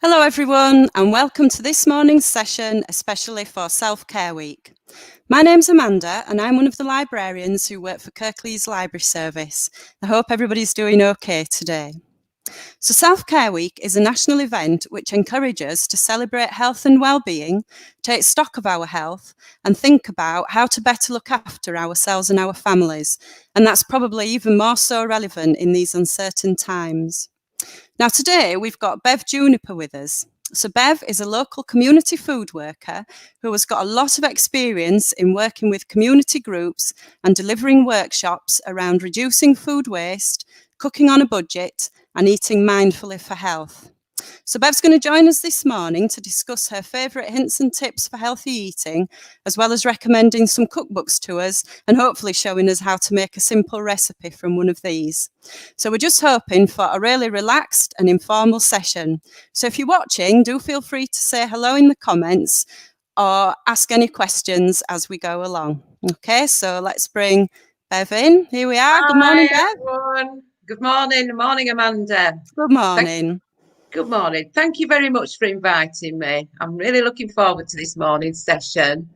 Hello everyone and welcome to this morning's session, especially for Self-Care Week. My name's Amanda and I'm one of the librarians who work for Kirklees Library Service. I hope everybody's doing okay today. So Self-Care Week is a national event which encourages to celebrate health and well-being, take stock of our health and think about how to better look after ourselves and our families. And that's probably even more so relevant in these uncertain times. Now today we've got Bev Juniper with us. So Bev is a local community food worker who has got a lot of experience in working with community groups and delivering workshops around reducing food waste, cooking on a budget and eating mindfully for health. So Bev's going to join us this morning to discuss her favourite hints and tips for healthy eating, as well as recommending some cookbooks to us and hopefully showing us how to make a simple recipe from one of these. So we're just hoping for a really relaxed and informal session. So if you're watching, do feel free to say hello in the comments or ask any questions as we go along. Okay, so let's bring Bev in. Here we are. Hi, good morning, Bev. Everyone. Good morning. Morning, Amanda. Good morning. Good morning. Thank you very much for inviting me. I'm really looking forward to this morning's session.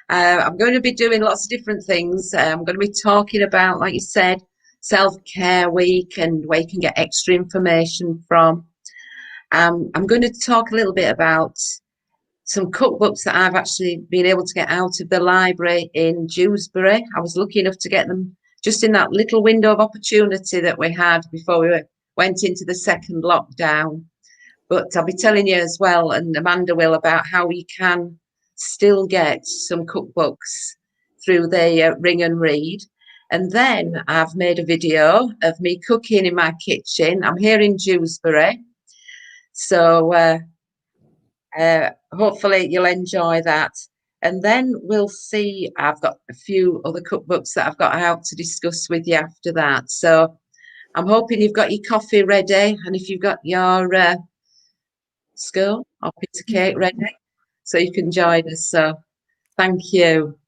I'm going to be doing lots of different things. I'm going to be talking about, like you said, Self-Care Week and where you can get extra information from. I'm going to talk a little bit about some cookbooks that I've actually been able to get out of the library in Dewsbury. I was lucky enough to get them just in that little window of opportunity that we had before we went into the second lockdown. But I'll be telling you as well, and Amanda will, about how you can still get some cookbooks through the Ring and Read. And then I've made a video of me cooking in my kitchen. I'm here in Dewsbury. So hopefully you'll enjoy that. And then we'll see, I've got a few other cookbooks that I've got out to discuss with you after that. So I'm hoping you've got your coffee ready, and if you've got your scone or piece of cake ready, so you can join us. So thank you.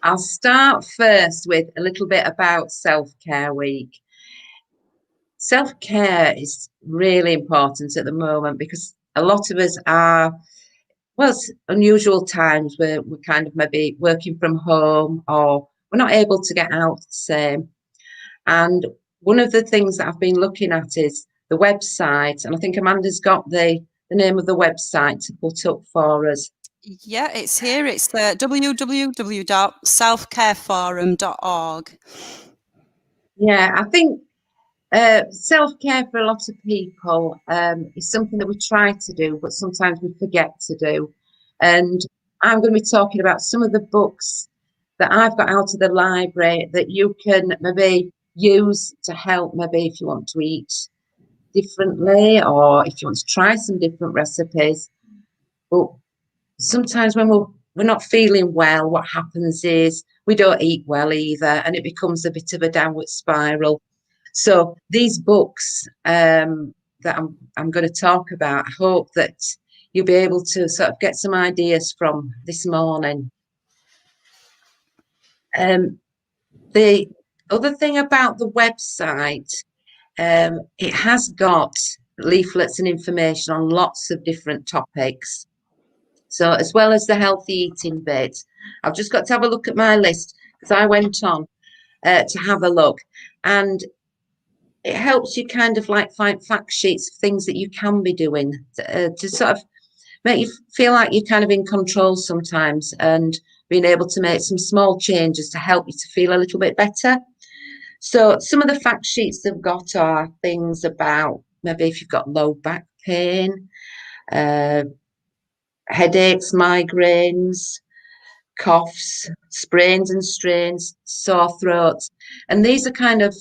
I'll start first with a little bit about Self-Care Week. Self-care is really important at the moment because a lot of us are, well, it's unusual times where we're kind of maybe working from home or we're not able to get out the same. And one of the things that I've been looking at is the website, and I think Amanda's got the name of the website to put up for us. Yeah, it's here. It's www.selfcareforum.org. Yeah, I think self-care for a lot of people is something that we try to do, but sometimes we forget to do. And I'm going to be talking about some of the books that I've got out of the library that you can maybe use to help, maybe if you want to eat differently or if you want to try some different recipes. But sometimes when we're not feeling well, what happens is we don't eat well either, and it becomes a bit of a downward spiral. So these books that I'm going to talk about, I hope that you'll be able to sort of get some ideas from this morning. The other thing about the website, it has got leaflets and information on lots of different topics. So as well as the healthy eating bit, I've just got to have a look at my list because I went on to have a look, and it helps you kind of like find fact sheets of things that you can be doing to sort of make you feel like you're kind of in control sometimes and being able to make some small changes to help you to feel a little bit better. So some of the fact sheets they've got are things about maybe if you've got low back pain, headaches, migraines, coughs, sprains and strains, sore throats. And these are kind of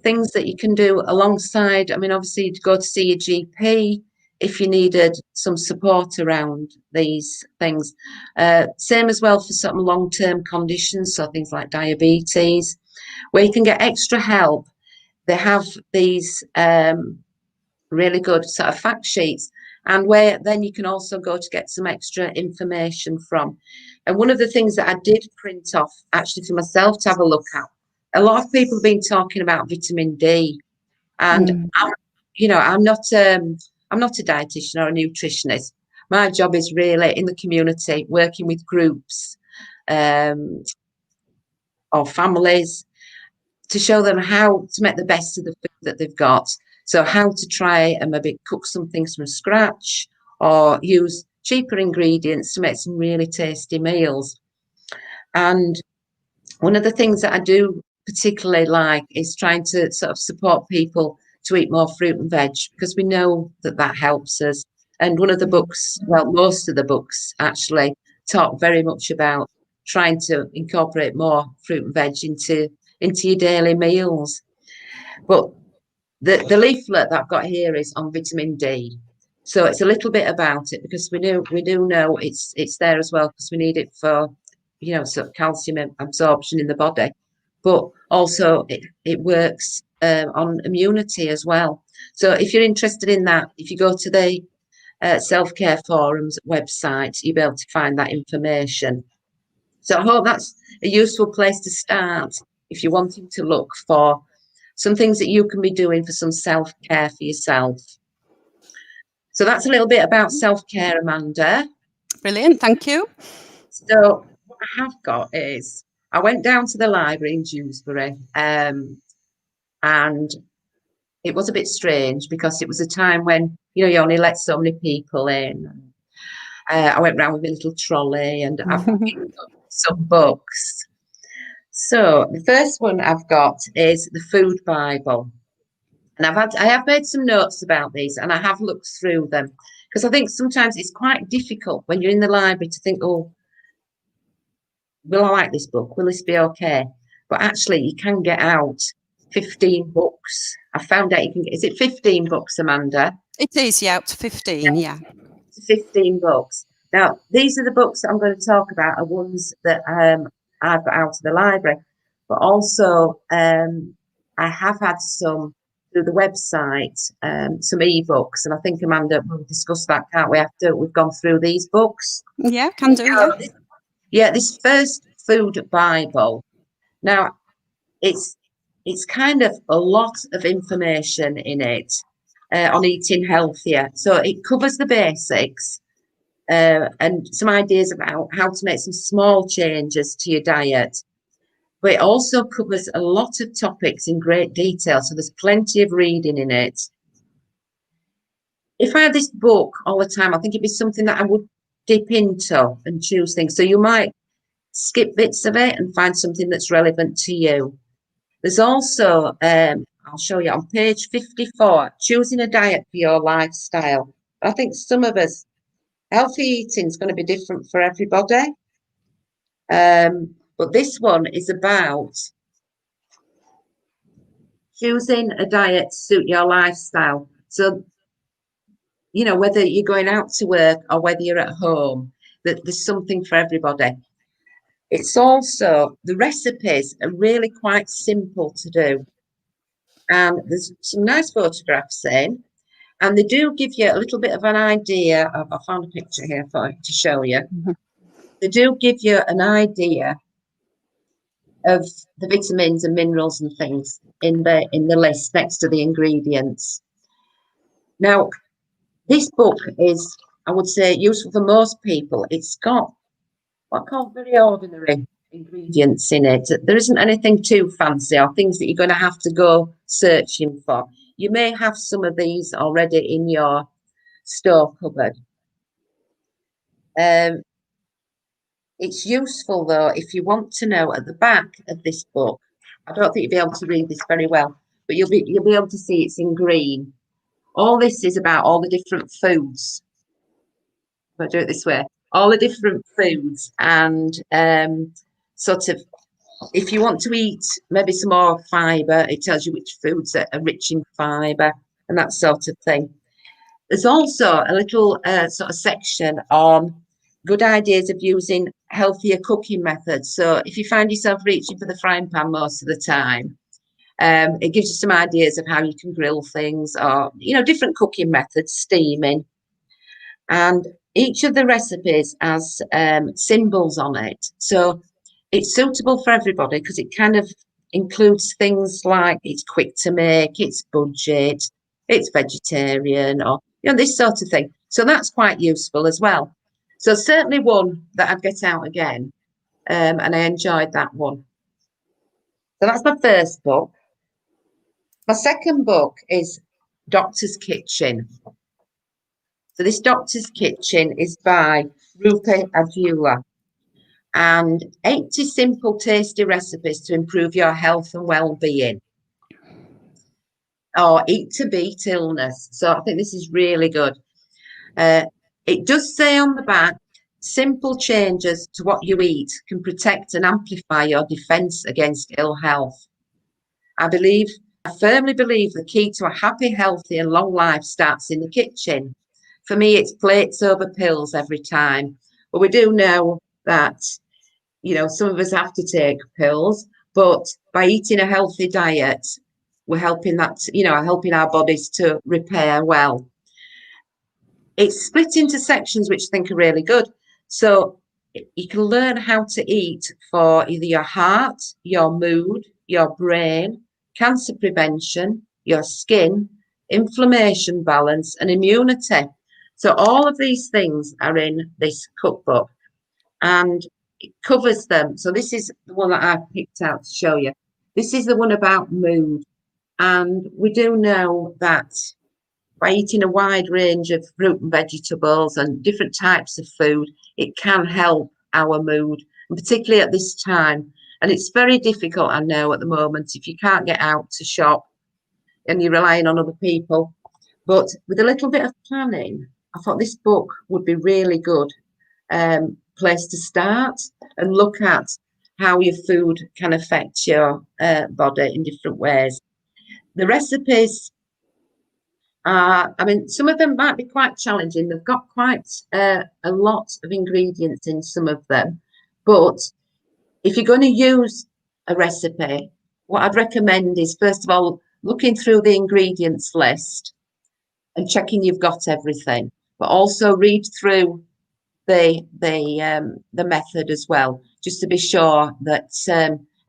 things that you can do alongside. I mean, obviously, you'd go to see your GP if you needed some support around these things. Same as well for some long-term conditions, so things like diabetes, where you can get extra help. They have these really good sort of fact sheets, and where then you can also go to get some extra information from. And one of the things that I did print off actually for myself to have a look at, a lot of people have been talking about vitamin D, and I'm not I'm not a dietitian or a nutritionist. My job is really in the community, working with groups or families to show them how to make the best of the food that they've got. So how to try and maybe cook some things from scratch or use cheaper ingredients to make some really tasty meals. And one of the things that I do particularly like is trying to sort of support people to eat more fruit and veg, because we know that that helps us. And one of the books, well, most of the books actually talk very much about trying to incorporate more fruit and veg into your daily meals. But the leaflet that I've got here is on vitamin D. So it's a little bit about it, because we do know it's there as well, because we need it for, you know, sort of calcium absorption in the body. But also it works on immunity as well. So if you're interested in that, if you go to the Self-Care Forum's website, you'll be able to find that information. So I hope that's a useful place to start if you're wanting to look for some things that you can be doing for some self-care for yourself. So that's a little bit about self-care, Amanda. Brilliant, thank you. So what I have got is, I went down to the library in Dewsbury, and it was a bit strange because it was a time when, you know, you only let so many people in. I went round with a little trolley and I picked up some books. So the first one I've got is the Food Bible. And I have made some notes about these, and I have looked through them, because I think sometimes it's quite difficult when you're in the library to think, oh, will I like this book? Will this be okay? But actually, you can get out 15 books. I found out you can. Is it 15 books, Amanda? It is, yeah, up to 15, yeah. 15 books. Now, these are the books that I'm going to talk about, are ones that I've got out of the library, but also I have had some through the website, some ebooks, and I think, Amanda, we'll discuss that, can't we, after we've gone through these books? Yeah, can do, yeah. Yeah, this first Food Bible. Now, it's kind of a lot of information in it on eating healthier. So it covers the basics and some ideas about how to make some small changes to your diet. But it also covers a lot of topics in great detail. So there's plenty of reading in it. If I had this book all the time, I think it'd be something that I would dip into and choose things. So you might skip bits of it and find something that's relevant to you. There's also, I'll show you on page 54, choosing a diet for your lifestyle. I think some of us, healthy eating is going to be different for everybody. But this one is about choosing a diet to suit your lifestyle. So, you know, whether you're going out to work or whether you're at home, that there's something for everybody. It's also, the recipes are really quite simple to do. And there's some nice photographs in, and they do give you a little bit of an idea of, I found a picture here to show you. They do give you an idea of the vitamins and minerals and things in the list next to the ingredients. Now, this book is, I would say, useful for most people. It's got what I call very ordinary ingredients in it. There isn't anything too fancy or things that you're going to have to go searching for. You may have some of these already in your store cupboard. It's useful, though, if you want to know at the back of this book. I don't think you'll be able to read this very well, but you'll be able to see it's in green. All this is about all the different foods. I'll do it this way. All the different foods, and sort of, if you want to eat maybe some more fibre, it tells you which foods are rich in fibre and that sort of thing. There's also a little sort of section on good ideas of using healthier cooking methods. So if you find yourself reaching for the frying pan most of the time, it gives you some ideas of how you can grill things, or, you know, different cooking methods, steaming. And each of the recipes has symbols on it. So it's suitable for everybody, because it kind of includes things like it's quick to make, it's budget, it's vegetarian, or this sort of thing. So that's quite useful as well. So certainly one that I'd get out again, and I enjoyed that one. So that's my first book. My second book is Doctor's Kitchen. So this Doctor's Kitchen is by Rupert Adula, and 80 simple, tasty recipes to improve your health and well-being, or eat to beat illness. So I think this is really good. It does say on the back, simple changes to what you eat can protect and amplify your defense against ill health. I firmly believe the key to a happy, healthy and long life starts in the kitchen. For me, it's plates over pills every time. But we do know that, some of us have to take pills, but by eating a healthy diet, we're helping helping our bodies to repair well. It's split into sections which I think are really good. So you can learn how to eat for either your heart, your mood, your brain, cancer prevention, your skin, inflammation balance, and immunity. So all of these things are in this cookbook, and it covers them. So this is the one that I picked out to show you. This is the one about mood. And we do know that by eating a wide range of fruit and vegetables and different types of food, it can help our mood, and particularly at this time. And it's very difficult, I know, at the moment, if you can't get out to shop and you're relying on other people. But with a little bit of planning, I thought this book would be really good place to start and look at how your food can affect your body in different ways. The recipes are, some of them might be quite challenging. They've got quite a lot of ingredients in some of them. But if you're going to use a recipe, what I'd recommend is, first of all, looking through the ingredients list and checking you've got everything, but also read through the method as well, just to be sure that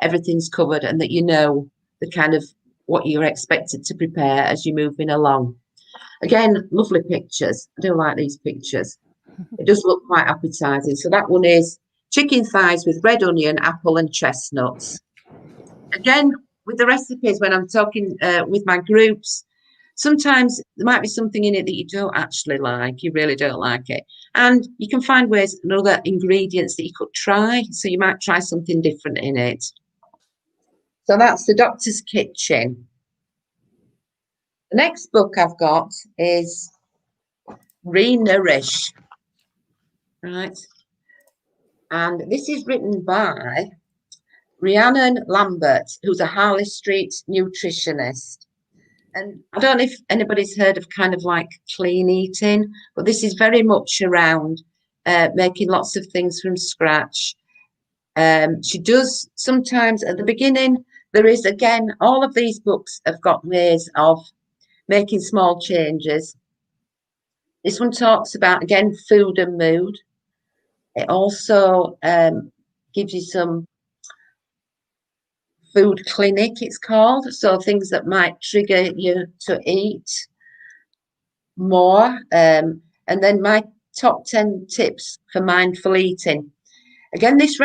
everything's covered and that you know the kind of what you're expected to prepare as you're moving along. Again, lovely pictures. I do like these pictures. It does look quite appetizing. So that one is chicken thighs with red onion, apple and chestnuts. Again, with the recipes, when I'm talking with my groups, sometimes there might be something in it that you don't actually like. You really don't like it. And you can find ways and other ingredients that you could try. So you might try something different in it. So that's the Doctor's Kitchen. The next book I've got is Renourish, right? And this is written by Rhiannon Lambert, who's a Harley Street nutritionist. And I don't know if anybody's heard of kind of like clean eating, but this is very much around making lots of things from scratch. She does sometimes at the beginning, there is, again, all of these books have got ways of making small changes. This one talks about, again, food and mood. It also gives you some food clinic, it's called. So things that might trigger you to eat more. And then my top 10 tips for mindful eating. Again, this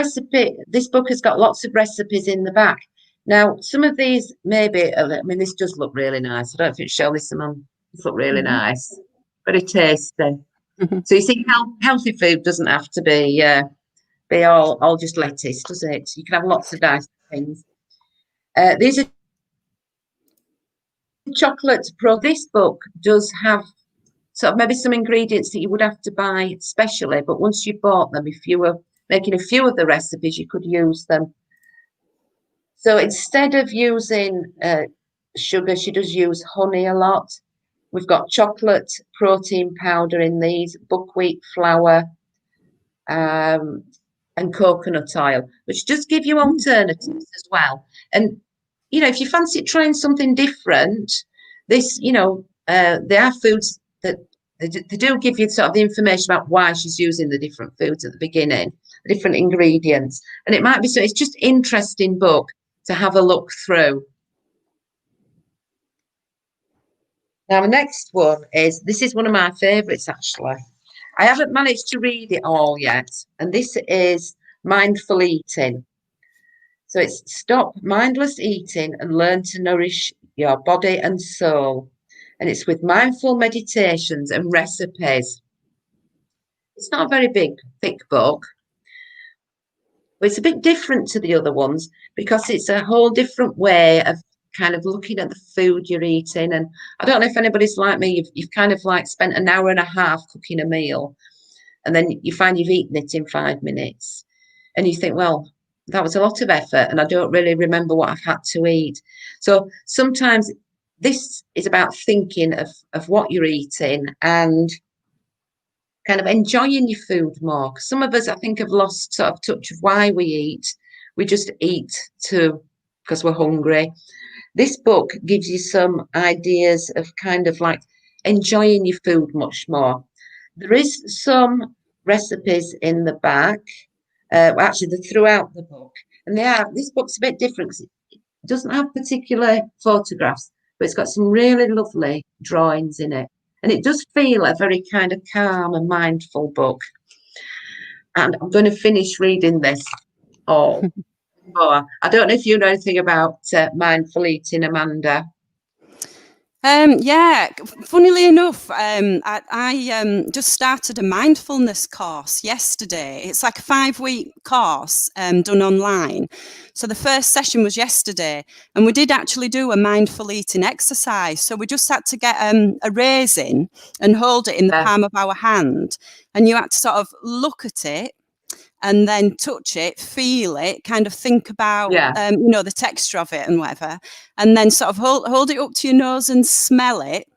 book has got lots of recipes in the back. Now, some of these maybe, this does look really nice. I don't know if it's show this on. This look really nice. Very tasty. So you see, healthy food doesn't have to be all just lettuce, does it? You can have lots of nice things. These are chocolate pro. This book does have sort of maybe some ingredients that you would have to buy specially, but once you bought them, if you were making a few of the recipes, you could use them. So instead of using sugar, she does use honey a lot. We've got chocolate protein powder in these, buckwheat flour, and coconut oil, which does give you alternatives as well. And, if you fancy trying something different, this, there are foods that they do give you sort of the information about why she's using the different foods at the beginning, the different ingredients. And it might be, so it's just interesting book to have a look through. Now, the next one this is one of my favourites, actually. I haven't managed to read it all yet, and this is Mindful Eating. So it's Stop Mindless Eating and Learn to Nourish Your Body and Soul. And it's with mindful meditations and recipes. It's not a very big, thick book, but it's a bit different to the other ones because it's a whole different way of kind of looking at the food you're eating. And I don't know if anybody's like me, you've kind of like spent an hour and a half cooking a meal, and then you find you've eaten it in 5 minutes. And you think, well, that was a lot of effort and I don't really remember what I've had to eat. So sometimes this is about thinking of what you're eating and kind of enjoying your food more. Some of us, I think, have lost sort of touch of why we eat. We just eat because we're hungry. This book gives you some ideas of kind of like enjoying your food much more. There is some recipes in the back. Actually, they're throughout the book. And this book's a bit different because it doesn't have particular photographs, but it's got some really lovely drawings in it. And it does feel a very kind of calm and mindful book. And I'm going to finish reading this all. I don't know if you know anything about mindful eating, Amanda. Yeah, funnily enough, I just started a mindfulness course yesterday. It's like a 5-week course done online. So the first session was yesterday, and we did actually do a mindful eating exercise. So we just had to get a raisin and hold it in the palm of our hand, and you had to sort of look at it and then touch it, feel it, kind of think about, the texture of it and whatever, and then sort of hold it up to your nose and smell it.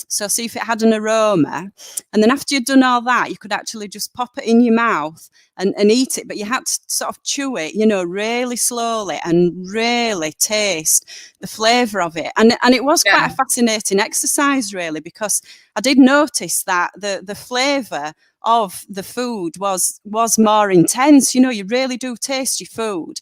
So see if it had an aroma. And then after you'd done all that, you could actually just pop it in your mouth and eat it. But you had to sort of chew it, really slowly and really taste the flavour of it. And it was quite a fascinating exercise, really, because I did notice that the flavour of the food was more intense. You really do taste your food.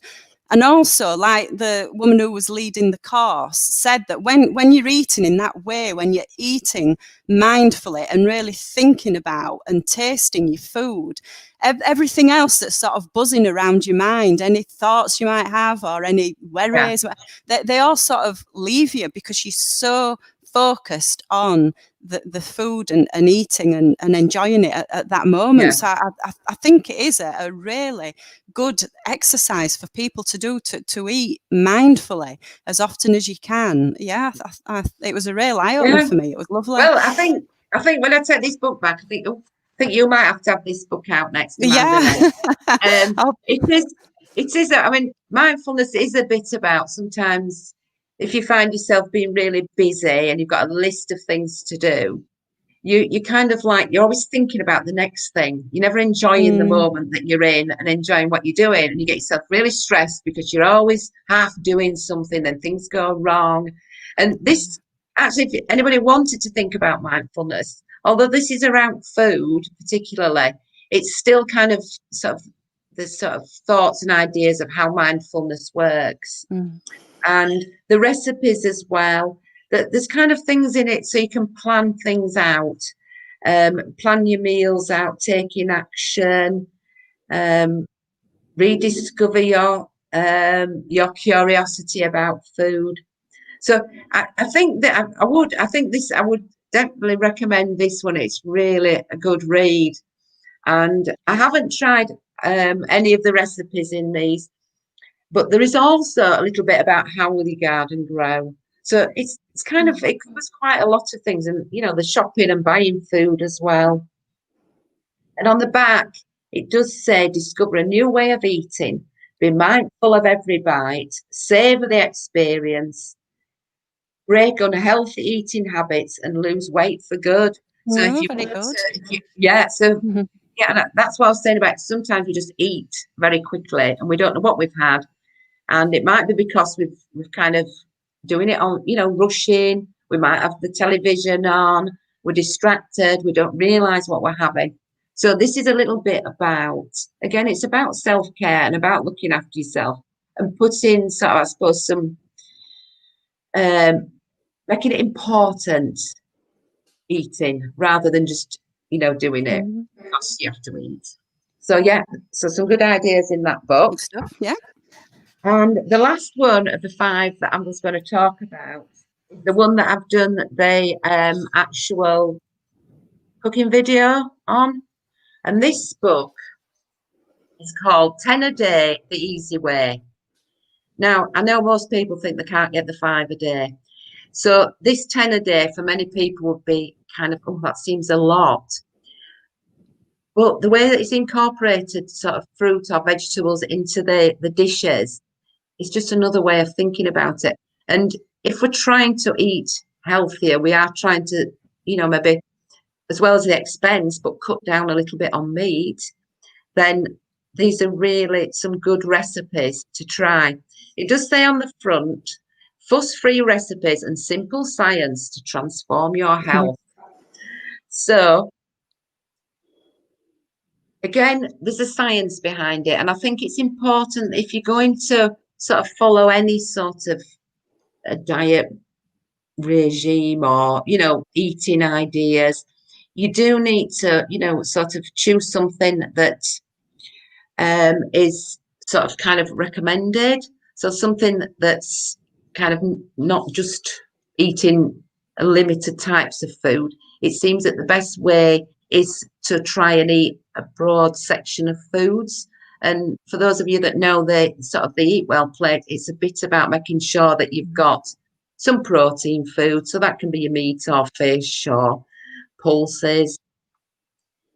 And also, like the woman who was leading the course said, that when you're eating in that way, when you're eating mindfully and really thinking about and tasting your food, everything else that's sort of buzzing around your mind, any thoughts you might have or any worries, they all sort of leave you because you're so focused on the food and eating and enjoying it at that moment. So I think it is a really good exercise for people to do, to eat mindfully as often as you can. It was a real eye-opener for me. It was lovely. Well, I think when I take this book back, I think you might have to have this book out next to Amanda. It is. I mean, mindfulness is a bit about sometimes if you find yourself being really busy and you've got a list of things to do, you kind of like, you're always thinking about the next thing. You're never enjoying the moment that you're in and enjoying what you're doing. And you get yourself really stressed because you're always half doing something and things go wrong. And this, actually, if anybody wanted to think about mindfulness, although this is around food particularly, it's still kind of sort of thoughts and ideas of how mindfulness works. And the recipes as well, that there's kind of things in it so you can plan things out, plan your meals out, taking action, rediscover your curiosity about food. So I think that I would definitely recommend this one. It's really a good read. And I haven't tried any of the recipes in these, but there is also a little bit about how will your garden grow. So it's kind of, it covers quite a lot of things, and the shopping and buying food as well. And on the back, it does say, discover a new way of eating, be mindful of every bite, savor the experience, break unhealthy eating habits, and lose weight for good. So if you want to, that's what I was saying about sometimes we just eat very quickly and we don't know what we've had. And it might be because we've kind of doing it on, rushing. We might have the television on. We're distracted. We don't realise what we're having. So this is a little bit about, again, it's about self-care and about looking after yourself and putting sort of, I suppose, some, making it important eating rather than just, doing it Mhm. because you have to eat. So yeah, so some good ideas in that book. Good stuff. Yeah. And the last one of the 5 that I'm just going to talk about, the one that I've done the actual cooking video on. And this book is called 10 a Day, The Easy Way. Now, I know most people think they can't get the 5 a day. So this 10 a day for many people would be kind of, oh, that seems a lot. But the way that it's incorporated sort of fruit or vegetables into the dishes is just another way of thinking about it. And if we're trying to eat healthier, we are trying to, maybe as well as the expense, but cut down a little bit on meat, then these are really some good recipes to try. It does say on the front, fuss-free recipes and simple science to transform your health. So again, there's a science behind it. And I think it's important if you're going to sort of follow any sort of a diet regime or, eating ideas, you do need to, sort of choose something that is sort of kind of recommended. So something that's kind of not just eating limited types of food. It seems that the best way is to try and eat a broad section of foods. And for those of you that know the Eat Well plate, it's a bit about making sure that you've got some protein food. So that can be your meat or fish or pulses.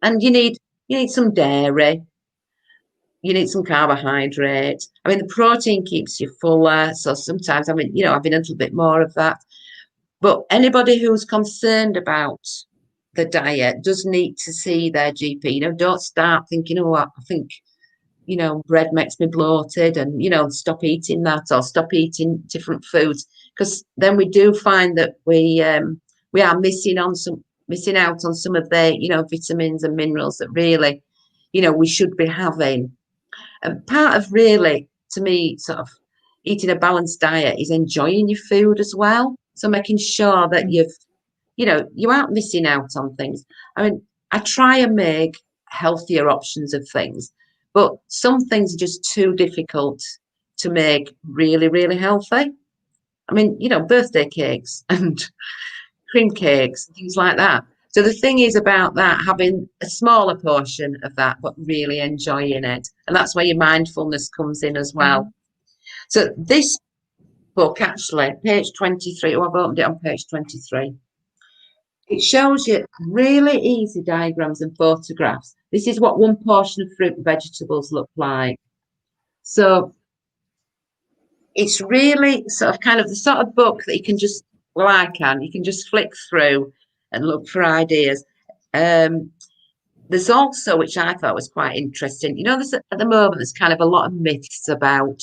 And you need some dairy. You need some carbohydrate. I mean, the protein keeps you fuller. So sometimes, having a little bit more of that. But anybody who's concerned about the diet does need to see their GP. Don't start thinking, oh, I think, bread makes me bloated and, stop eating that or stop eating different foods. Because then we do find that we are missing out on some of the, vitamins and minerals that really, we should be having. And part of really, to me, sort of eating a balanced diet is enjoying your food as well. So making sure that you aren't missing out on things. I mean, I try and make healthier options of things, but some things are just too difficult to make really, really healthy. I mean, birthday cakes and cream cakes, things like that. So the thing is about that, having a smaller portion of that, but really enjoying it. And that's where your mindfulness comes in as well. So this book, actually, page 23, I've opened it on page 23. It shows you really easy diagrams and photographs. This is what one portion of fruit and vegetables look like. So it's really sort of kind of the sort of book that you can just, you can just flick through and look for ideas. There's also, which I thought was quite interesting, there's at the moment, there's kind of a lot of myths about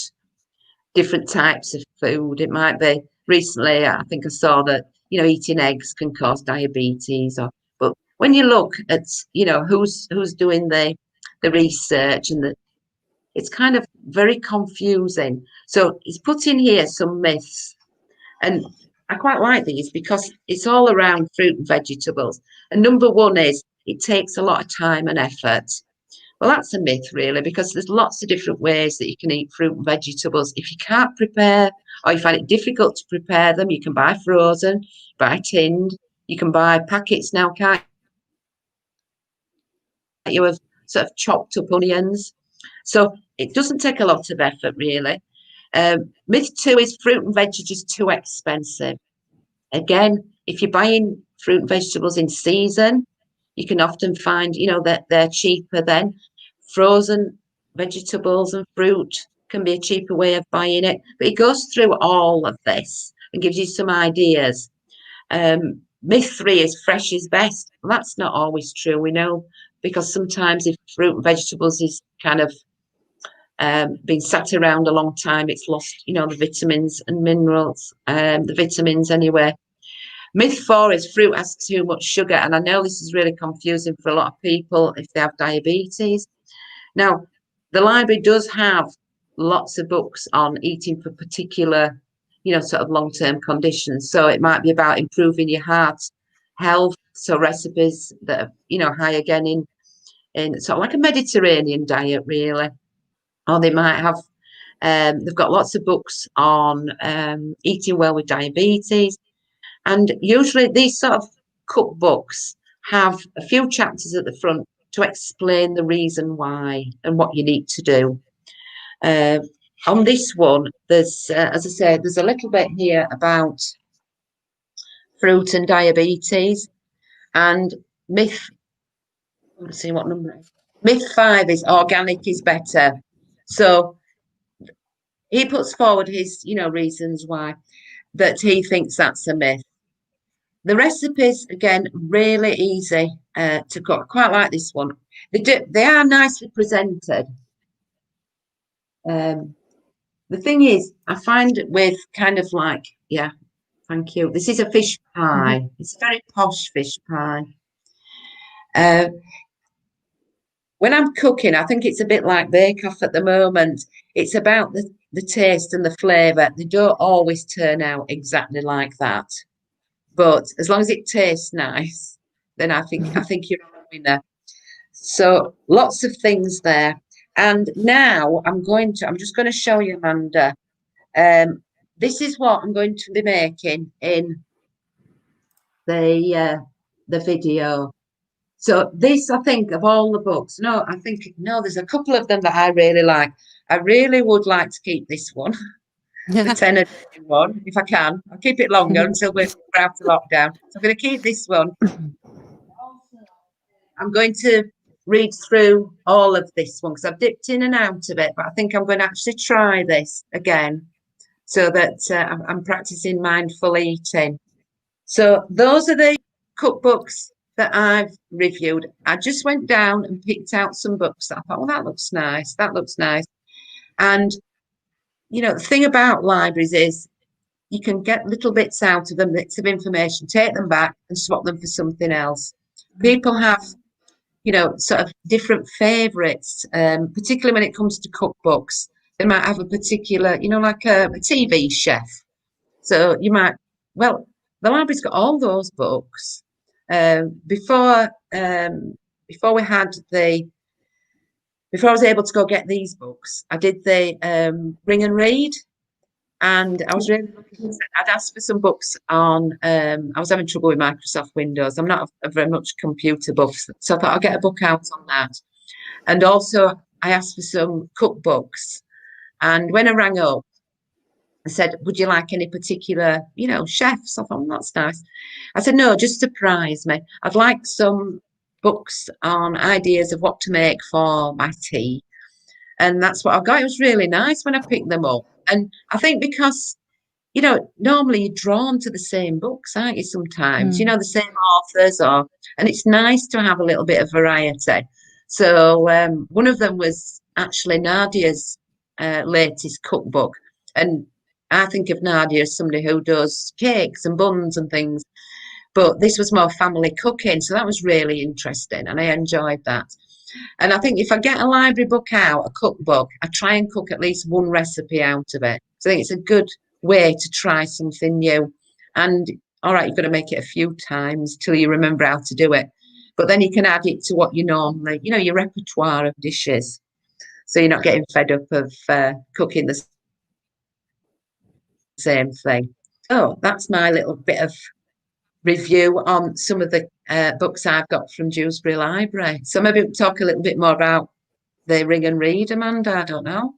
different types of food. It might be recently, I think I saw that, eating eggs can cause diabetes. But when you look at, who's doing the research it's kind of very confusing. So it's put in here some myths. And I quite like these because it's all around fruit and vegetables. And number one is it takes a lot of time and effort. Well, that's a myth, really, because there's lots of different ways that you can eat fruit and vegetables. If you can't prepare or you find it difficult to prepare them, you can buy frozen, buy tinned, you can buy packets now, can't you, of sort of chopped up onions. So it doesn't take a lot of effort, really. Myth 2 is fruit and veg are just too expensive. Again, if you're buying fruit and vegetables in season, you can often find, that they're cheaper then. Frozen vegetables and fruit can be a cheaper way of buying it. But it goes through all of this and gives you some ideas. Myth 3 is fresh is best. Well, that's not always true, we know, because sometimes if fruit and vegetables is kind of been sat around a long time, it's lost, the vitamins and minerals, the vitamins anyway. Myth 4 is fruit has too much sugar. And I know this is really confusing for a lot of people if they have diabetes. Now, the library does have lots of books on eating for particular, sort of long-term conditions. So it might be about improving your heart health, so recipes that are, you know, high again in sort of like a Mediterranean diet, really. Or they might have, they've got lots of books on eating well with diabetes. And usually these sort of cookbooks have a few chapters at the front to explain the reason why and what you need to do. On this one, there's, as I said, there's a little bit here about fruit and diabetes. And myth, let's see what number. Myth 5 is organic is better. So he puts forward his, you know, reasons why that he thinks that's a myth. The recipes, again, really easy to cook. Quite like this one. They are nicely presented. The thing is, I find with kind of like, yeah, thank you. This is a fish pie. It's a very posh fish pie. When I'm cooking, I think it's a bit like Bake Off at the moment. It's about the taste and the flavour. They don't always turn out exactly like that. But as long as it tastes nice, then I think you're a winner. So lots of things there. And now I'm just going to show you, Amanda. This is what I'm going to be making in the video. So this, I think, of all the books, there's a couple of them that I really like. I really would like to keep this one, the 10 a day one, if I can. I'll keep it longer until we're out of lockdown. So I'm going to keep this one. I'm going to read through all of this one because I've dipped in and out of it, but I think I'm going to actually try this again so that I'm practicing mindful eating. So those are the cookbooks that I've reviewed. I just went down and picked out some books that I thought, oh, that looks nice. That looks nice. And, you know, the thing about libraries is you can get little bits out of them, bits of information, take them back and swap them for something else. People have, you know, sort of different favourites, particularly when it comes to cookbooks. They might have a particular, you know, like a TV chef. So you might, well, the library's got all those books. Before I was able to go get these books, I did the Ring and Read, and I was really looking. I'd asked for some books on. I was having trouble with Microsoft Windows. I'm not a very much computer buff, so I thought I'll get a book out on that. And also, I asked for some cookbooks, and when I rang up, I said, would you like any particular, you know, chefs? I thought, oh, that's nice. I said, no, just surprise me. I'd like some books on ideas of what to make for my tea. And that's what I got. It was really nice when I picked them up. And I think because, you know, normally you're drawn to the same books, aren't you, sometimes? You know, the same authors, and it's nice to have a little bit of variety. So one of them was actually Nadia's latest cookbook. And I think of Nadia as somebody who does cakes and buns and things, but this was more family cooking, so that was really interesting, and I enjoyed that. And I think if I get a library book out, a cookbook, I try and cook at least one recipe out of it. So I think it's a good way to try something new. And all right, you've got to make it a few times till you remember how to do it, but then you can add it to what you normally, you know, your repertoire of dishes. So you're not getting fed up of cooking the same thing. Oh, that's my little bit of review on some of the books I've got from Dewsbury Library. So maybe we'll talk a little bit more about the Ring and Read, Amanda. I don't know.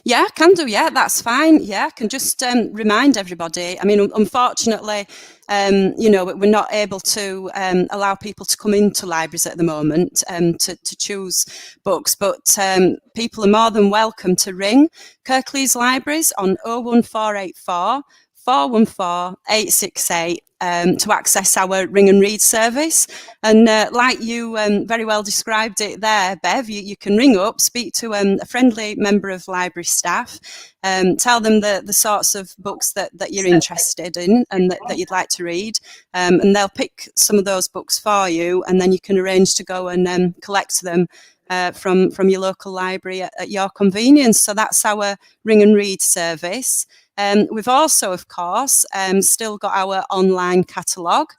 Yeah, can do. Yeah, that's fine. Yeah, I can just remind everybody. I mean, unfortunately, you know, we're not able to allow people to come into libraries at the moment to choose books, but people are more than welcome to ring Kirklees Libraries on 01484 414 868 to access our Ring and Read service. And like you very well described it there, Bev, you can ring up, speak to a friendly member of library staff, tell them the sorts of books that you're interested in and that you'd like to read, and they'll pick some of those books for you, and then you can arrange to go and collect them from your local library at your convenience. So that's our Ring and Read service. We've also, of course, still got our online catalogue.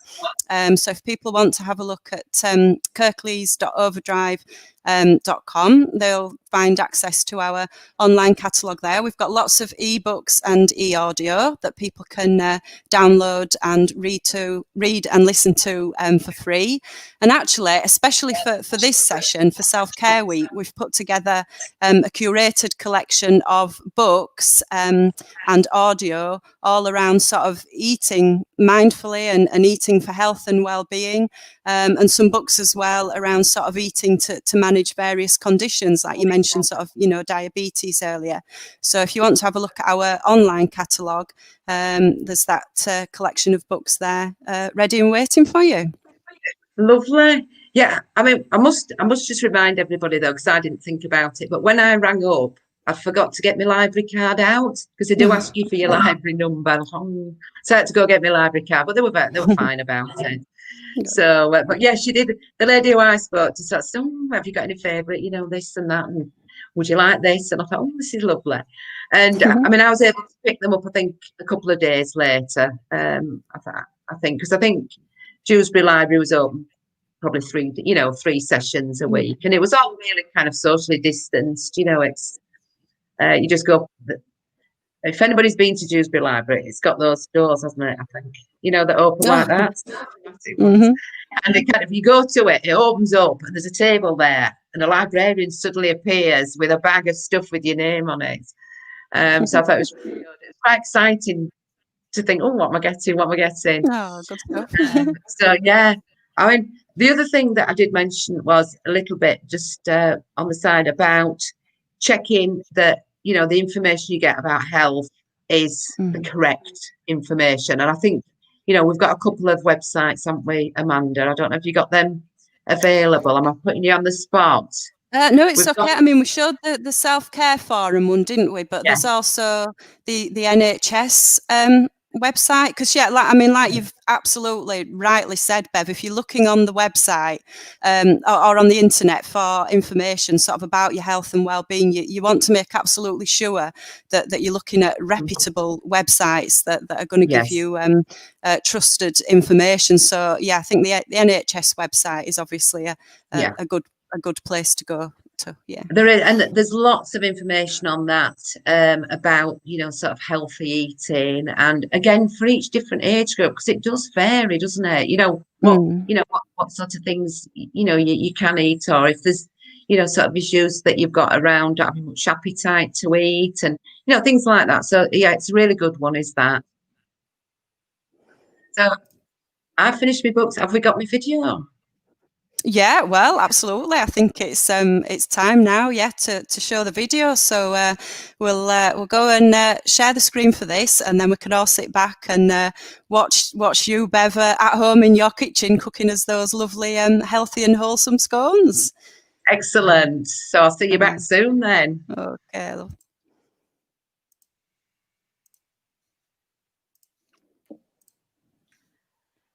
So if people want to have a look at kirklees.overdrive.com, they'll find access to our online catalogue there. We've got lots of ebooks and e-audio that people can download and read and listen to for free. And actually, especially for this session, for Self-Care Week, we've put together a curated collection of books and audio all around sort of eating mindfully and eating for health and well-being, and some books as well around sort of eating to manage various conditions, like you mentioned, sort of, diabetes earlier. So if you want to have a look at our online catalogue, there's that collection of books there ready and waiting for you. Lovely. Yeah, I mean, I must just remind everybody though, because I didn't think about it, but when I rang up, I forgot to get my library card out, because they do ask you for your library number. So I had to go get my library card, but they were fine about it. So, but yeah, she did. The lady who I spoke to said, have you got any favourite, this and that, and would you like this? And I thought, this is lovely. And I mean, I was able to pick them up, I think, a couple of days later. I think Dewsbury Library was open probably 3 sessions a week, and it was all really kind of socially distanced. It's you just go. If anybody's been to Dewsbury Library, it's got those doors, hasn't it? I think that open like that. Mm-hmm. And it kind of, you go to it, it opens up, and there's a table there, and a librarian suddenly appears with a bag of stuff with your name on it. So I thought it was really good. It's quite exciting to think, what am I getting? What am I getting? Oh, good stuff. So yeah, I mean, the other thing that I did mention was a little bit just on the side about checking that the information you get about health is the correct information. And I think we've got a couple of websites, haven't we, Amanda? I don't know if you got them available. Am I putting you on the spot? No, it's okay. I mean, we showed the self-care forum one, didn't we? But there's also the NHS website, because like you've absolutely rightly said, Bev, if you're looking on the website or on the internet for information sort of about your health and well-being, you want to make absolutely sure that you're looking at reputable websites that are going to give you trusted information. So yeah, I think the NHS website is obviously a good place to go to. Yeah, there is, and there's lots of information on that about sort of healthy eating, and again for each different age group, because it does vary, doesn't it? What sort of things you can eat, or if there's sort of issues that you've got around not having much appetite to eat, and things like that. So yeah, it's a really good one, is that. So I've finished my books. Have we got my video? Yeah, well, absolutely. I think it's time now, to show the video. So we'll go and share the screen for this, and then we can all sit back and watch you, Bev, at home in your kitchen cooking us those lovely healthy and wholesome scones. Excellent. So I'll see you back soon then. Okay.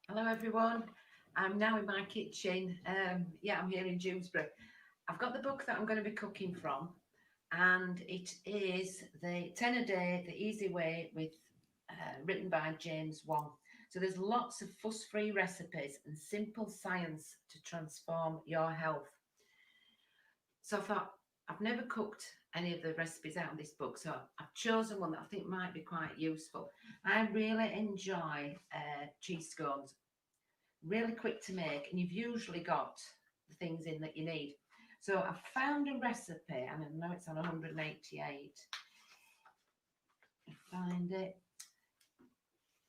Hello everyone. I'm now in my kitchen. I'm here in Dewsbury. I've got the book that I'm going to be cooking from, and it is the 10 a Day, the Easy Way, written by James Wong. So there's lots of fuss-free recipes and simple science to transform your health. So I thought, I've never cooked any of the recipes out of this book, so I've chosen one that I think might be quite useful. I really enjoy cheese scones. Really quick to make, and you've usually got the things in that you need. So I found a recipe, and I know it's on 188. Find it.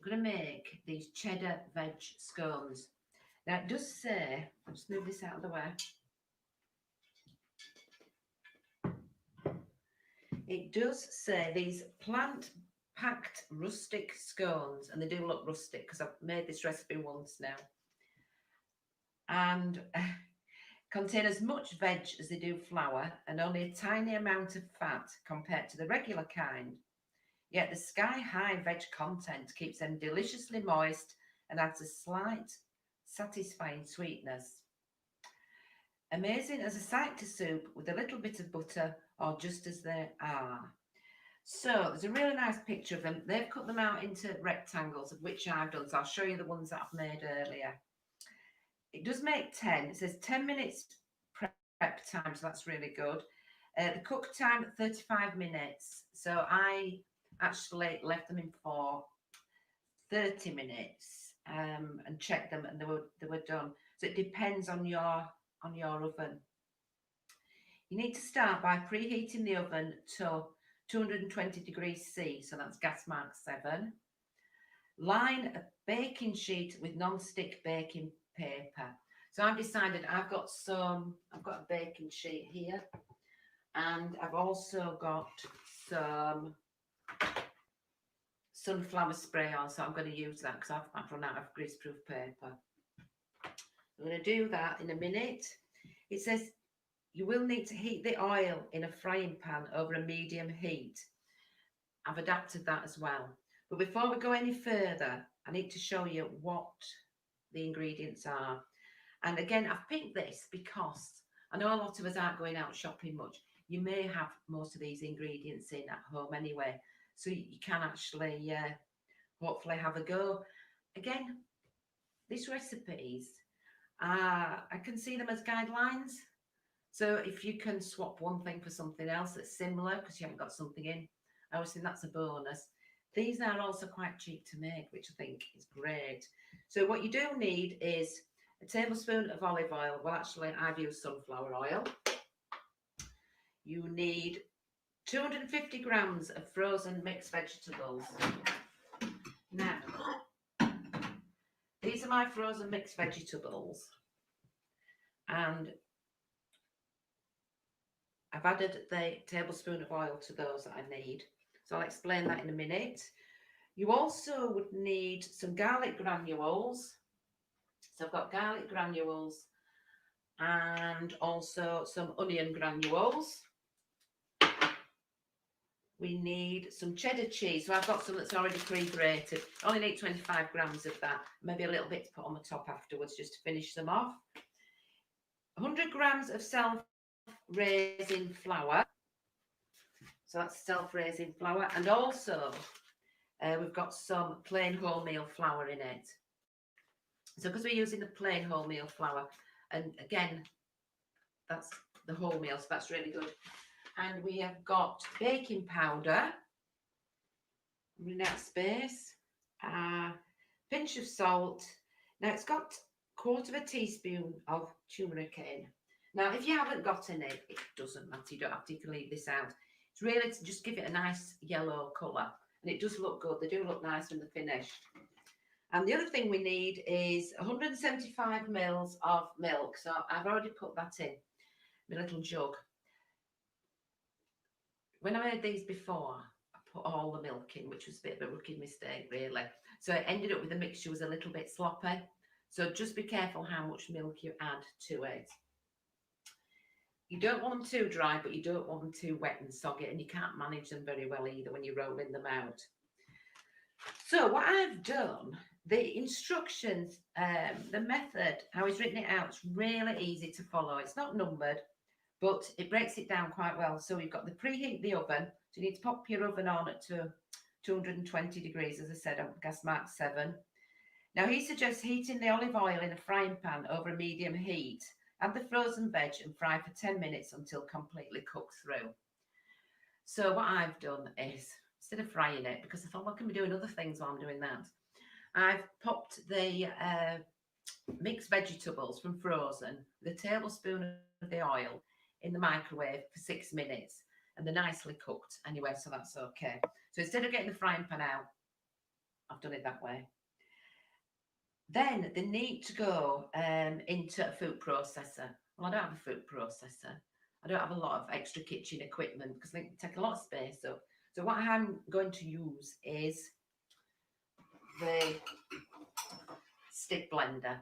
I'm going to make these cheddar veg scones. Now it does say, I'll just move this out of the way. It does say these plant-packed rustic scones, and they do look rustic because I've made this recipe once now. And contain as much veg as they do flour, and only a tiny amount of fat compared to the regular kind. Yet the sky-high veg content keeps them deliciously moist and adds a slight, satisfying sweetness. Amazing as a side to soup with a little bit of butter, or just as they are. So there's a really nice picture of them. They've cut them out into rectangles, of which I've done. So I'll show you the ones that I've made earlier. It does make 10. It says 10 minutes prep time, so that's really good. The cook time, 35 minutes. So I actually left them in for 30 minutes and checked them, and they were done. So it depends on your oven. You need to start by preheating the oven to 220 degrees C, so that's gas mark 7. Line a baking sheet with non-stick baking paper. So I've decided I've got a baking sheet here, and I've also got some sunflower spray on, so I'm going to use that because I've run out of greaseproof paper. I'm going to do that in a minute. It says you will need to heat the oil in a frying pan over a medium heat. I've adapted that as well. But before we go any further, I need to show you what the ingredients are. And again, I've picked this because I know a lot of us aren't going out shopping much. You may have most of these ingredients in at home anyway, so you can actually hopefully have a go. Again, these recipes, I can see them as guidelines. So if you can swap one thing for something else that's similar because you haven't got something in, I always think that's a bonus. These are also quite cheap to make, which I think is great. So what you do need is a tablespoon of olive oil. Well, actually, I've used sunflower oil. You need 250 grams of frozen mixed vegetables. Now, these are my frozen mixed vegetables. And I've added the tablespoon of oil to those that I need. So I'll explain that in a minute. You also would need some garlic granules. So I've got garlic granules and also some onion granules. We need some cheddar cheese. So I've got some that's already pre-grated. I only need 25 grams of that. Maybe a little bit to put on the top afterwards just to finish them off. 100 grams of self-raising flour. So that's self-raising flour. And also we've got some plain wholemeal flour in it. So because we're using the plain wholemeal flour, and again, that's the wholemeal, so that's really good. And we have got baking powder, running out of space, pinch of salt. Now it's got 1/4 teaspoon of turmeric in. Now, if you haven't got any, it doesn't matter. You don't have to leave this out. It's really to just give it a nice yellow colour, and it does look good. They do look nice when they're finished. And the other thing we need is 175 mils of milk. So I've already put that in my little jug. When I made these before, I put all the milk in, which was a bit of a rookie mistake, really. So it ended up with the mixture was a little bit sloppy. So just be careful how much milk you add to it. You don't want them too dry, but you don't want them too wet and soggy, and you can't manage them very well either when you're rolling them out. So what I've done, the instructions, the method, how he's written it out, it's really easy to follow. It's not numbered, but it breaks it down quite well. So we've got the preheat the oven. So you need to pop your oven on at 220 degrees, as I said, on gas mark 7. Now he suggests heating the olive oil in a frying pan over a medium heat. Add the frozen veg and fry for 10 minutes until completely cooked through. So what I've done is, instead of frying it, because I thought, well, can we doing other things while I'm doing that? I've popped the mixed vegetables from frozen with a tablespoon of the oil in the microwave for 6 minutes, and they're nicely cooked anyway, so that's okay. So instead of getting the frying pan out, I've done it that way. Then they need to go into a food processor. Well, I don't have a food processor. I don't have a lot of extra kitchen equipment because they take a lot of space up. So what I'm going to use is the stick blender.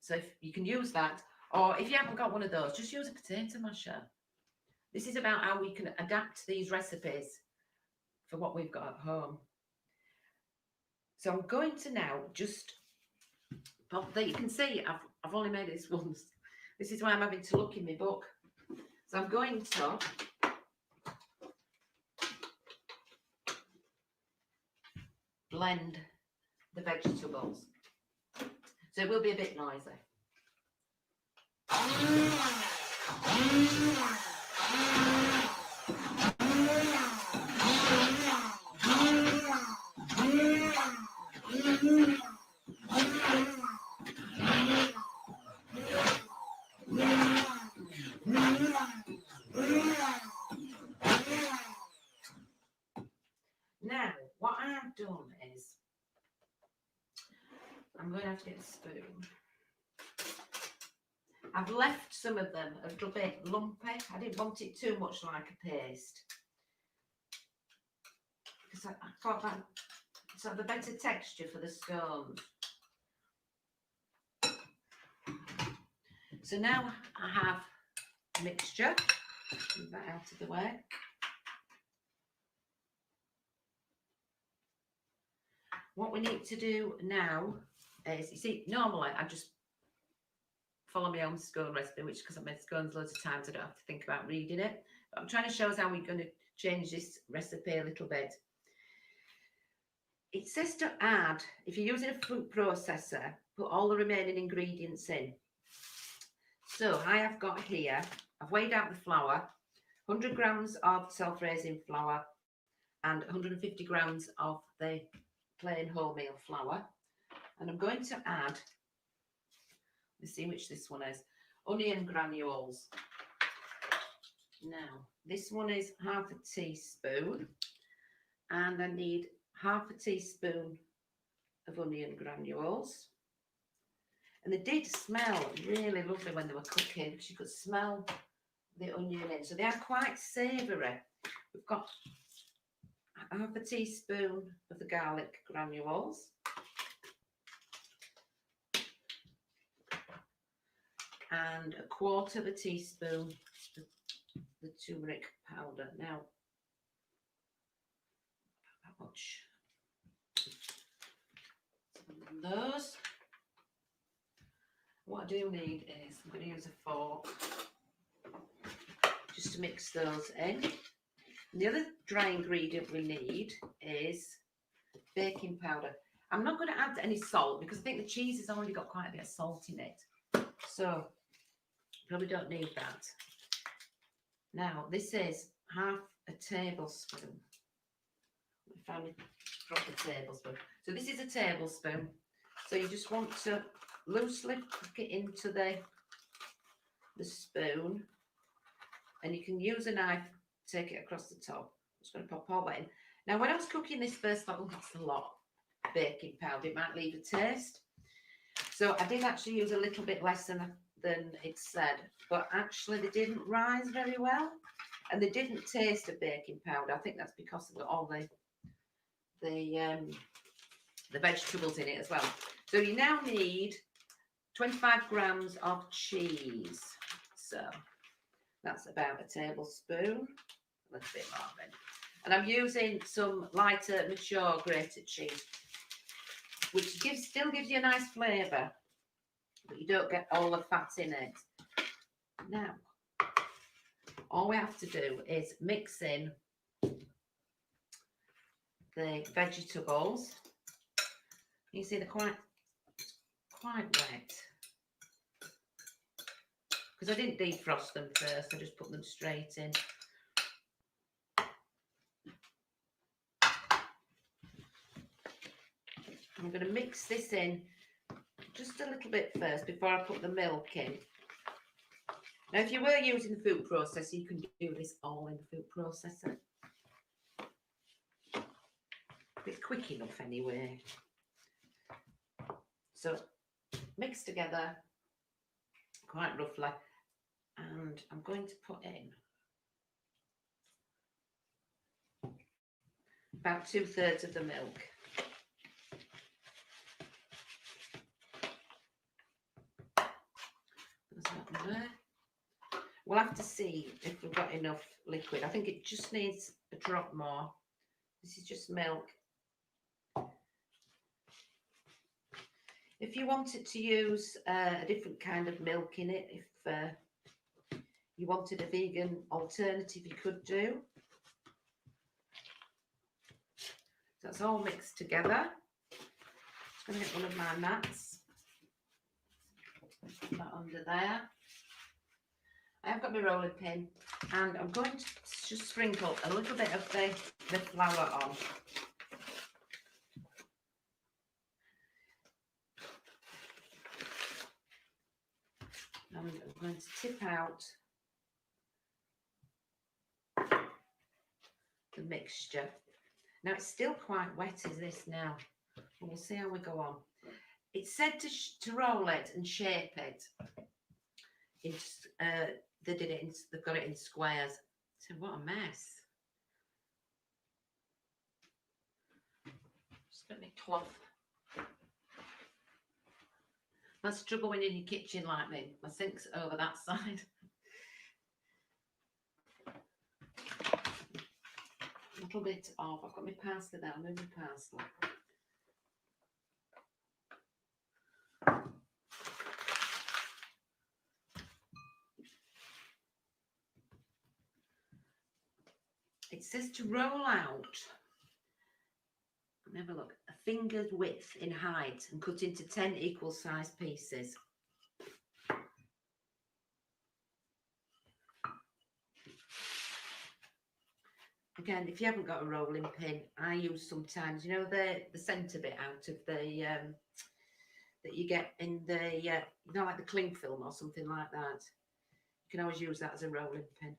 So if you can use that, or if you haven't got one of those, just use a potato masher. This is about how we can adapt these recipes for what we've got at home. So I'm going to now just pop that. You can see I've only made this once. This is why I'm having to look in my book. So I'm going to blend the vegetables. So it will be a bit noisy. Now, what I've done is, I'm going to have to get a spoon. I've left some of them a little bit lumpy. I didn't want it too much like a paste, because I thought that it's have a better texture for the scones. So now I have a mixture. Move that out of the way. What we need to do now is, you see, normally I just follow my own scone recipe, which, because I've made scones loads of times, I don't have to think about reading it. But I'm trying to show us how we're going to change this recipe a little bit. It says to add, if you're using a food processor, put all the remaining ingredients in. So I have got here, I've weighed out the flour, 100 grams of self-raising flour and 150 grams of the plain wholemeal flour. And I'm going to add, let's see which this one is, onion granules. Now, this one is half a teaspoon, and I need half a teaspoon of onion granules. And they did smell really lovely when they were cooking, because you could smell the onion in. So they are quite savoury. We've got half a teaspoon of the garlic granules. And a quarter of a teaspoon of the turmeric powder. Now, how much? Those. What I do need is, I'm going to use a fork just to mix those in. And the other dry ingredient we need is baking powder. I'm not going to add any salt because I think the cheese has already got quite a bit of salt in it. So, probably don't need that. Now, this is half a tablespoon. Let me find a proper tablespoon. So this is a tablespoon. So you just want to loosely put it into the spoon, and you can use a knife to take it across the top. I'm just going to pop all that in. Now, when I was cooking this first, I thought, oh, that's a lot of baking powder. It might leave a taste. So I did actually use a little bit less than it said, but actually they didn't rise very well, and they didn't taste of baking powder. I think that's because of all the vegetables in it as well. So you now need 25 grams of cheese. So that's about a tablespoon, a little bit more then. And I'm using some lighter, mature grated cheese, which still gives you a nice flavour, but you don't get all the fat in it. Now, all we have to do is mix in the vegetables. You see they're quite wet, because I didn't defrost them first, I just put them straight in. I'm going to mix this in just a little bit first before I put the milk in. Now, if you were using the food processor, you can do this all in the food processor. It's quick enough anyway. So, mix together quite roughly, and I'm going to put in about 2/3 of the milk. There's that there. We'll have to see if we've got enough liquid. I think it just needs a drop more. This is just milk. If you wanted to use a different kind of milk in it, if you wanted a vegan alternative, you could do. That's all mixed together. Just going to get one of my mats. Put that under there. I have got my rolling pin, and I'm going to just sprinkle a little bit of the flour on. And I'm going to tip out the mixture. Now it's still quite wet as this now. We'll see how we go on. It's said to roll it and shape it. It's they've got it in squares. So what a mess. Just get my cloth. That's the trouble when you're in your kitchen like me. My sink's over that side. A little bit of, I've got my parsley there, I'll move my parsley. It says to roll out, let me have a look, a finger's width in height and cut into 10 equal sized pieces. Again, if you haven't got a rolling pin, I use sometimes, you know, the centre bit out of the, that you get in the, you know, like the cling film or something like that. You can always use that as a rolling pin.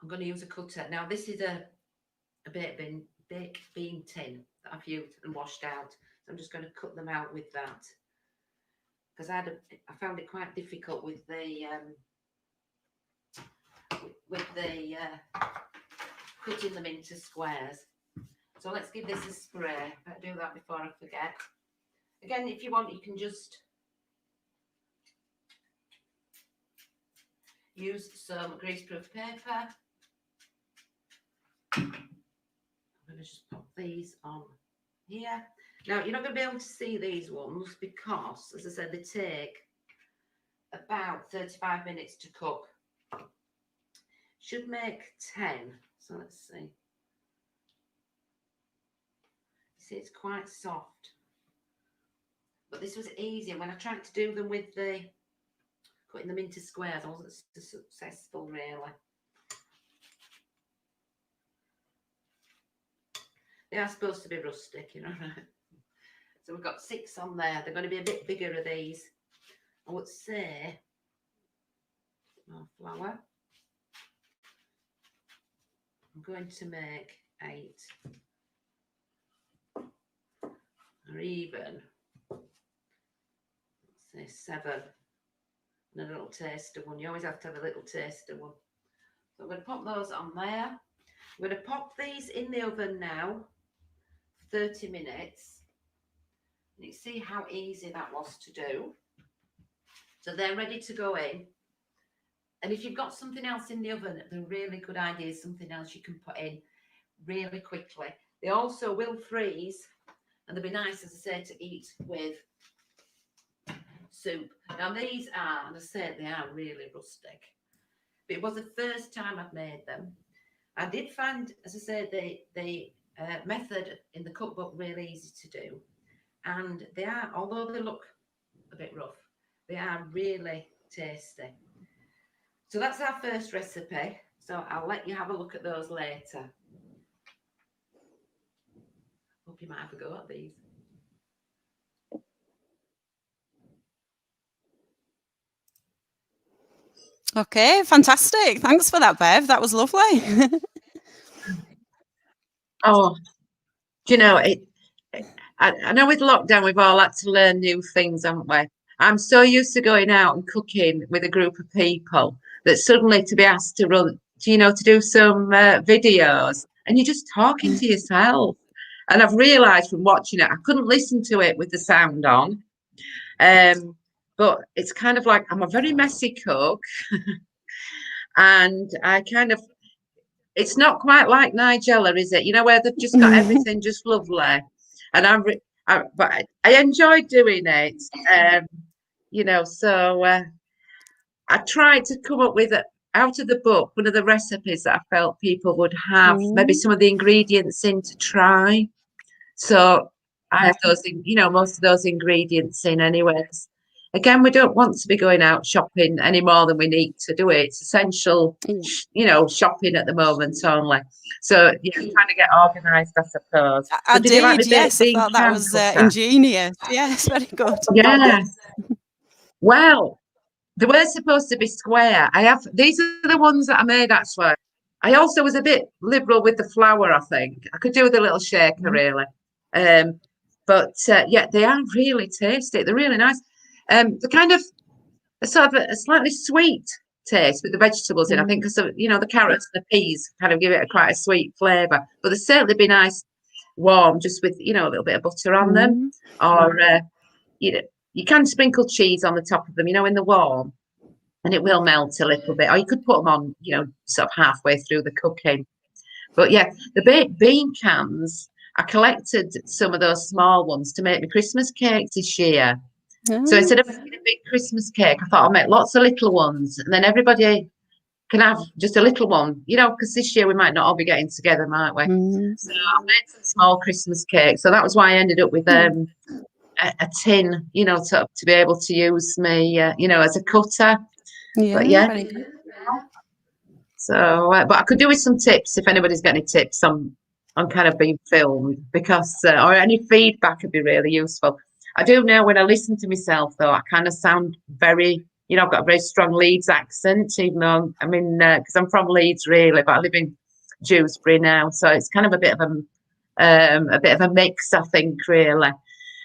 I'm going to use a cutter. Now, this is a baked bean tin that I've used and washed out. So I'm just going to cut them out with that. Because I found it quite difficult with the cutting them into squares. So let's give this a spray. I'll do that before I forget. Again, if you want, you can just use some greaseproof paper. I'm going to just pop these on here. Now, you're not going to be able to see these ones because, as I said, they take about 35 minutes to cook. Should make 10. So let's see. You see, it's quite soft. But this was easy. When I tried to do them with the cutting them into squares, I wasn't successful really. They are supposed to be rustic, you know. So we've got 6 on there. They're going to be a bit bigger of these. I would say more flour. I'm going to make 8 or even let's say 7 and a little taster one. You always have to have a little taster one. So I'm going to pop those on there. I'm going to pop these in the oven now for 30 minutes. And you see how easy that was to do. So they're ready to go in. And if you've got something else in the oven, the really good idea is something else you can put in really quickly. They also will freeze, and they'll be nice, as I say, to eat with soup. Now these are, and I said, they are really rustic. But it was the first time I've made them. I did find, as I said, the method in the cookbook really easy to do. And they are, although they look a bit rough, they are really tasty. So that's our first recipe. So I'll let you have a look at those later. Hope you might have a go at these. Okay, fantastic. Thanks for that, Bev. That was lovely. Oh, do you know, I know with lockdown we've all had to learn new things, haven't we? I'm so used to going out and cooking with a group of people that suddenly to be asked to run, to do some videos, and you're just talking to yourself. And I've realised from watching it, I couldn't listen to it with the sound on. But it's kind of like I'm a very messy cook, and it's not quite like Nigella, is it? You know, where they've just got everything just lovely. And but I enjoyed doing it. So I tried to come up with out of the book, one of the recipes that I felt people would have maybe some of the ingredients in to try. So I have those, most of those ingredients in anyways. Again, we don't want to be going out shopping any more than we need to do it. It's essential, shopping at the moment only. So, trying to get organised, I suppose. I did you like the yes, I thought that was ingenious. Yes, very good. Yeah. Well, they were supposed to be square. These are the ones that I made actually. I also was a bit liberal with the flour, I think. I could do with a little shaker, really. But they are really tasty. They're really nice. They're kind of sort of a slightly sweet taste with the vegetables in, I think, because the carrots and the peas kind of give it quite a sweet flavour. But they'd certainly be nice warm, just with a little bit of butter on them, or you can sprinkle cheese on the top of them, in the warm, and it will melt a little bit. Or you could put them on, sort of halfway through the cooking. But yeah, the baked bean cans, I collected some of those small ones to make my Christmas cakes this year. So instead of making a big Christmas cake, I thought I'll make lots of little ones, and then everybody can have just a little one, because this year we might not all be getting together, might we? So I made some small Christmas cakes. So that was why I ended up with a tin, to be able to use me, as a cutter. Yeah. So, but I could do with some tips if anybody's got any tips on kind of being filmed, because or any feedback would be really useful. I do know when I listen to myself, though, I kind of sound very, I've got a very strong Leeds accent, even though because I'm from Leeds, really, but I live in Dewsbury now, so it's kind of a bit of a mix, I think, really.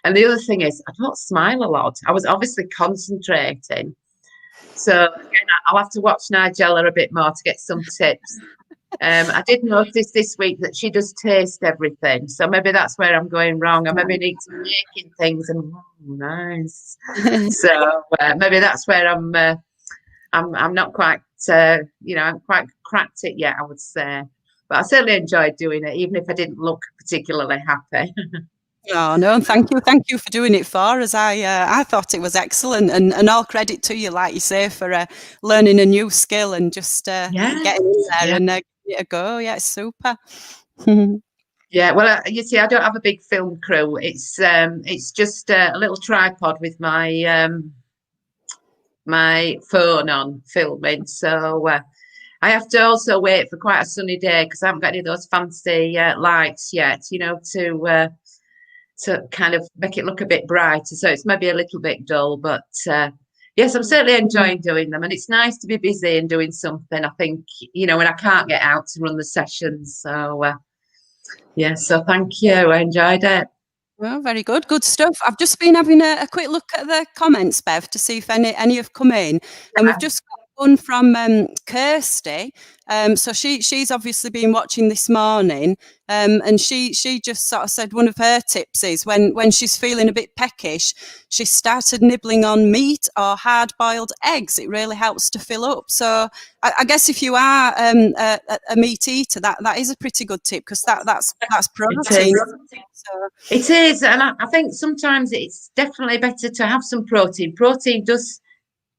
And the other thing is, I don't smile a lot. I was obviously concentrating, so again, I'll have to watch Nigella a bit more to get some tips. I did notice this week that she does taste everything, so maybe that's where I'm going wrong. I maybe need to be making things and nice. So maybe that's where I'm not quite I haven't quite cracked it yet, I would say. But I certainly enjoyed doing it, even if I didn't look particularly happy. Oh no, thank you for doing it for us. I thought it was excellent, and all credit to you, like you say, for learning a new skill and just getting in there and giving it a go. Yeah, it's super. Yeah, well, you see, I don't have a big film crew. It's just a little tripod with my my phone on filming. So I have to also wait for quite a sunny day, because I haven't got any of those fancy lights yet, to kind of make it look a bit brighter. So it's maybe a little bit dull, but yes, I'm certainly enjoying doing them. And it's nice to be busy and doing something, I think, when I can't get out to run the sessions. So so thank you. I enjoyed it. Well, very good. Good stuff. I've just been having a quick look at the comments, Bev, to see if any have come in. And we've just got one from Kirsty. So she's obviously been watching this morning, and she just sort of said one of her tips is when she's feeling a bit peckish, she started nibbling on meat or hard-boiled eggs. It really helps to fill up. So I guess if you are a meat eater, that is a pretty good tip, because that's protein. It is, and I think sometimes it's definitely better to have some protein. Protein does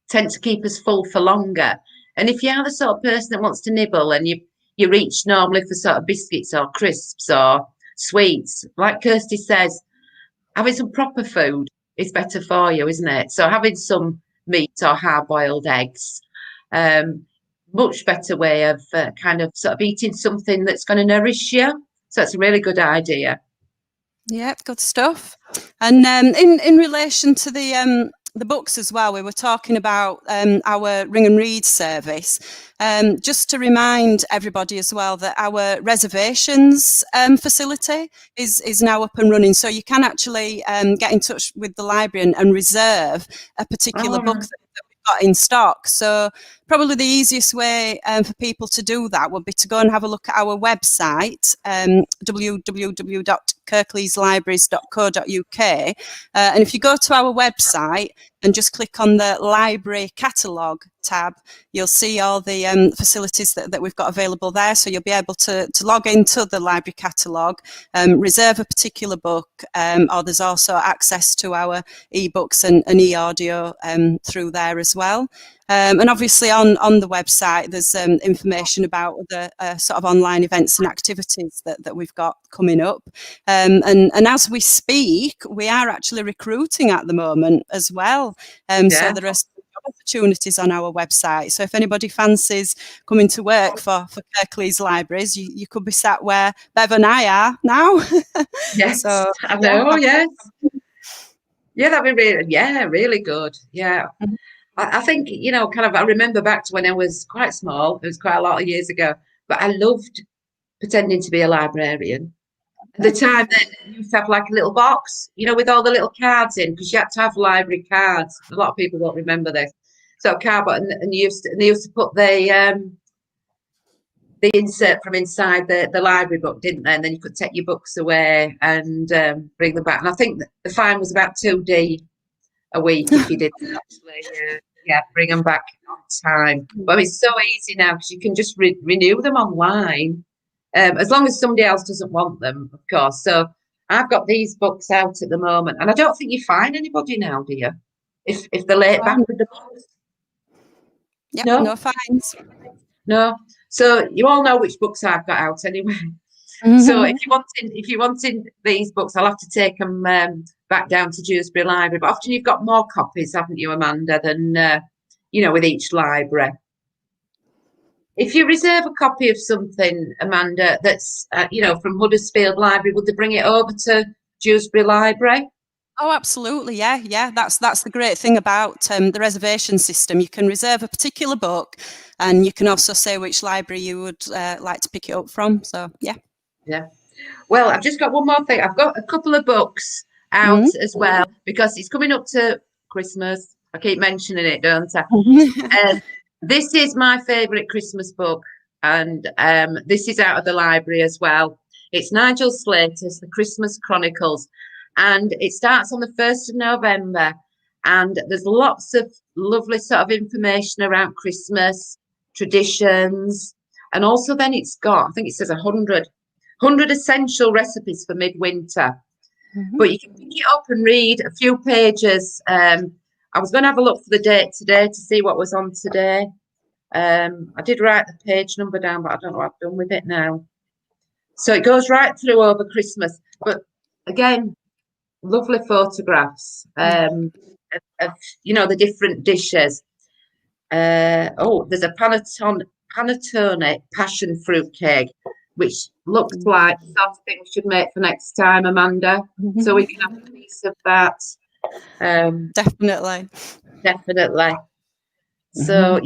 tend to keep us full for longer. And if you are the sort of person that wants to nibble and you reach normally for sort of biscuits or crisps or sweets, like Kirsty says, having some proper food is better for you, isn't it? So having some meat or hard-boiled eggs, much better way of kind of sort of eating something that's going to nourish you. So it's a really good idea. Yeah, good stuff. And in relation to the books as well, we were talking about our Ring and Read service. Just to remind everybody as well that our reservations facility is now up and running. So you can actually get in touch with the library and reserve a particular book that we've got in stock. So probably the easiest way for people to do that would be to go and have a look at our website, www.kirkleeslibraries.co.uk. And if you go to our website and just click on the library catalogue tab, you'll see all the facilities that we've got available there. So you'll be able to log into the library catalogue, reserve a particular book, or there's also access to our ebooks and e-audio through there as well. And obviously on the website, there's information about the sort of online events and activities that we've got coming up. And as we speak, we are actually recruiting at the moment as well. So there are opportunities on our website. So if anybody fancies coming to work for Kirklees Libraries, you could be sat where Bev and I are now. Yes, so, I know, yes. Yeah, that'd be really good. Yeah. I think, you know, kind of, I remember back to when I was quite small, it was quite a lot of years ago, but I loved pretending to be a librarian. At the time, then you used to have like a little box, you know, with all the little cards in, because you had to have library cards. A lot of people don't remember this. So cardboard, and they used to put the insert from inside the library book, didn't they? And then you could take your books away and bring them back. And I think the fine was about £2 a week if you didn't actually bring them back on time. But it's so easy now because you can just renew them online, as long as somebody else doesn't want them, of course. So I've got these books out at the moment, and I don't think you fine anybody now, do you? If they're late back with the books. Yep, no fines. No. So you all know which books I've got out anyway. So if you're wanting these books, I'll have to take them back down to Dewsbury Library. But often you've got more copies, haven't you, Amanda, than you know, with each library. If you reserve a copy of something, Amanda, that's you know, from Huddersfield Library, would they bring it over to Dewsbury Library? Oh, absolutely, yeah. That's the great thing about the reservation system. You can reserve a particular book, and you can also say which library you would like to pick it up from. So, yeah. Yeah. Well, I've just got one more thing. I've got a couple of books out as well, because it's coming up to Christmas. I keep mentioning it, don't I? This is my favourite Christmas book, and this is out of the library as well. It's Nigel Slater's The Christmas Chronicles, and it starts on the 1st of November, and there's lots of lovely sort of information around Christmas, traditions, and also then it's got, I think it says 100 essential recipes for midwinter. But you can pick it up and read a few pages. I was going to have a look for the date today to see what was on today. I did write the page number down, but I don't know what I've done with it now. So it goes right through over Christmas. But again, lovely photographs of you know, the different dishes. There's a panettone passion fruit cake, which looks like the sort of thing we should make for next time, Amanda. So we can have a piece of that. Definitely. So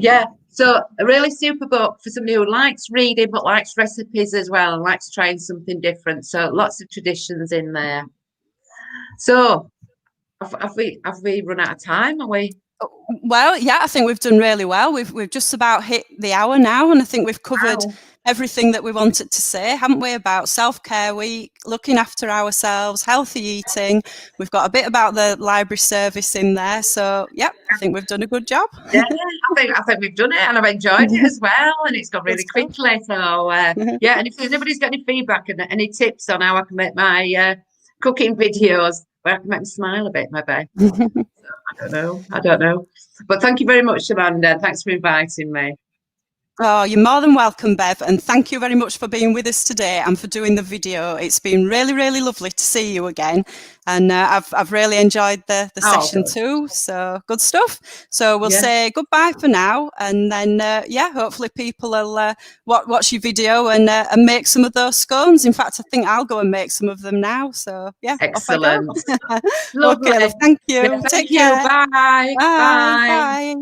so a really super book for somebody who likes reading but likes recipes as well and likes trying something different. So lots of traditions in there. So have we run out of time? Are we? Well, yeah, I think we've done really well. We've just about hit the hour now, and I think we've covered everything that we wanted to say, haven't we, about Self-Care Week, looking after ourselves, healthy eating. We've got a bit about the library service in there. So, yeah, I think we've done a good job. Yeah, I think we've done it, and I've enjoyed it as well, and it's gone really quickly. So, and if anybody's got any feedback and any tips on how I can make my cooking videos where I can make them smile a bit, maybe. I don't know. But thank you very much, Amanda. Thanks for inviting me. Oh, you're more than welcome, Bev, and thank you very much for being with us today and for doing the video. It's been really, really lovely to see you again, and I've really enjoyed the session too. So good stuff. So we'll say goodbye for now, and then hopefully people will watch your video and make some of those scones. In fact, I think I'll go and make some of them now. So yeah, excellent. Okay, thank you. Yeah, Take care. Bye. Bye.